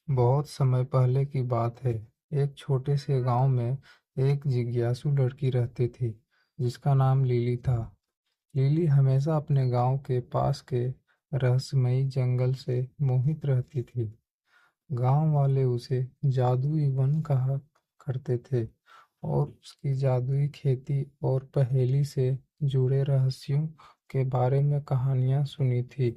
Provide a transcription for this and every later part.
बहुत समय पहले की बात है। एक छोटे से गांव में एक जिज्ञासु लड़की रहती थी जिसका नाम लिली था। लिली हमेशा अपने गांव के पास के रहस्यमयी जंगल से मोहित रहती थी। गांव वाले उसे जादुई वन कहा करते थे और उसकी जादुई खेती और पहेली से जुड़े रहस्यों के बारे में कहानियां सुनी थी।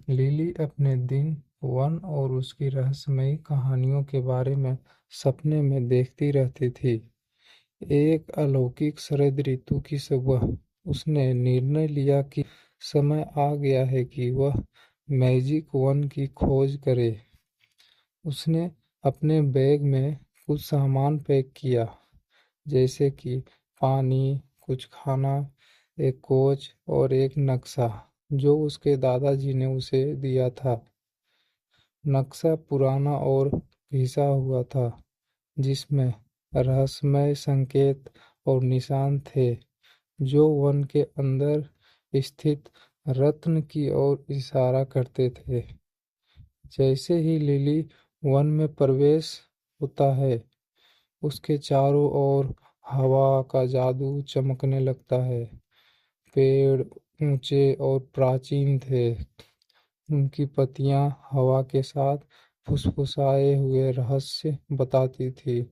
लिली अपने दिन वन और उसकी रहस्यमयी कहानियों के बारे में सपने में देखती रहती थी। एक अलौकिक शरद ऋतु की सुबह उसने निर्णय लिया कि समय आ गया है कि वह मैजिक वन की खोज करे। उसने अपने बैग में कुछ सामान पैक किया, जैसे कि पानी, कुछ खाना, एक कोच और एक नक्शा जो उसके दादाजी ने उसे दिया था। नक्शा पुराना और घिसा हुआ था, जिसमें रहस्यमय संकेत और निशान थे जो वन के अंदर स्थित रत्न की ओर इशारा करते थे। जैसे ही लिली वन में प्रवेश होता है, उसके चारों ओर हवा का जादू चमकने लगता है। पेड़ ऊंचे और प्राचीन थे, उनकी पत्तियां हवा के साथ फुसफुसाए हुए रहस्य बताती थी।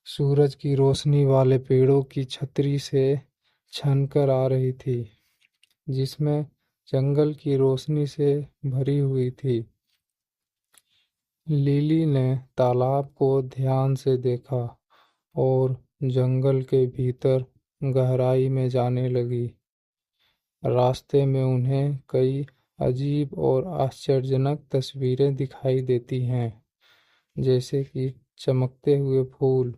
सूरज की रोशनी वाले पेड़ों की छतरी से छनकर आ रही थी, जिसमें जंगल की रोशनी से भरी हुई थी। लिली ने तालाब को ध्यान से देखा और जंगल के भीतर गहराई में जाने लगी। रास्ते में उन्हें कई अजीब और आश्चर्यजनक तस्वीरें दिखाई देती हैं, जैसे कि चमकते हुए फूल,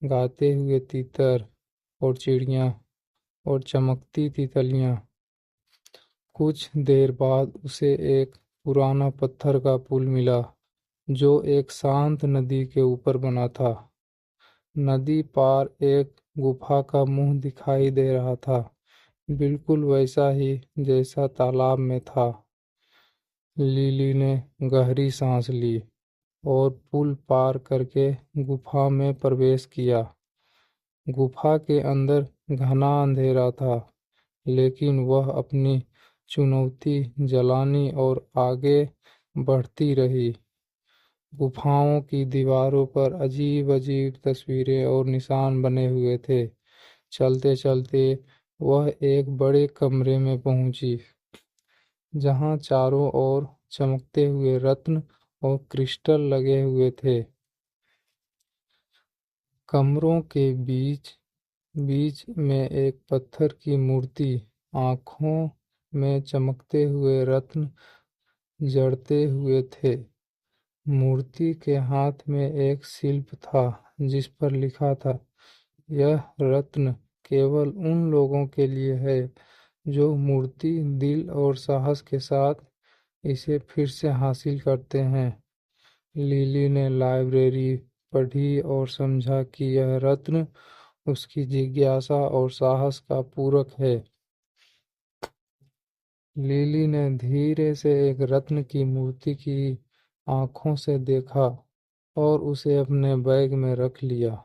गाते हुए तीतर और चिड़िया और चमकती तितलियां। कुछ देर बाद उसे एक पुराना पत्थर का पुल मिला जो एक शांत नदी के ऊपर बना था। नदी पार एक गुफा का मुंह दिखाई दे रहा था, बिल्कुल वैसा ही जैसा तालाब में था। लिली ने गहरी सांस ली और पुल पार करके गुफा में प्रवेश किया। गुफा के अंदर घना अंधेरा था, लेकिन वह अपनी चुनौती जलानी और आगे बढ़ती रही। गुफाओं की दीवारों पर अजीब अजीब तस्वीरें और निशान बने हुए थे। चलते चलते वह एक बड़े कमरे में पहुंची, जहां चारों ओर चमकते हुए रत्न और क्रिस्टल लगे हुए थे। कमरों के बीच बीच में एक पत्थर की मूर्ति, आंखों में चमकते हुए रत्न जड़ते हुए थे। मूर्ति के हाथ में एक शिल्प था जिस पर लिखा था, यह रत्न केवल उन लोगों के लिए है जो मूर्ति दिल और साहस के साथ इसे फिर से हासिल करते हैं। लिली ने लाइब्रेरी पढ़ी और समझा कि यह रत्न उसकी जिज्ञासा और साहस का पूरक है। लिली ने धीरे से एक रत्न की मूर्ति की आंखों से देखा और उसे अपने बैग में रख लिया।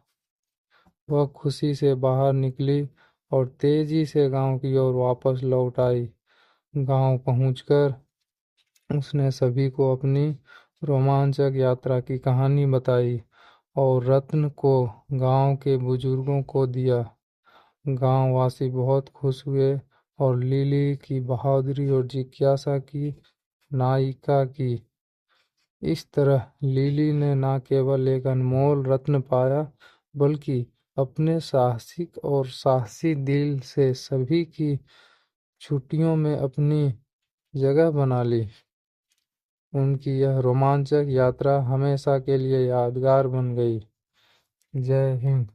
वह खुशी से बाहर निकली और तेजी से गांव की ओर वापस लौट आई। गांव पहुंचकर उसने सभी को अपनी रोमांचक यात्रा की कहानी बताई और रत्न को गांव के बुजुर्गों को दिया। गांव वासी बहुत खुश हुए और लिली की बहादुरी और जिज्ञासा की नायिका की। इस तरह लिली ने न केवल एक अनमोल रत्न पाया, बल्कि अपने साहसिक और साहसी दिल से सभी की छुट्टियों में अपनी जगह बना ली। उनकी यह रोमांचक यात्रा हमेशा के लिए यादगार बन गई। जय हिंद।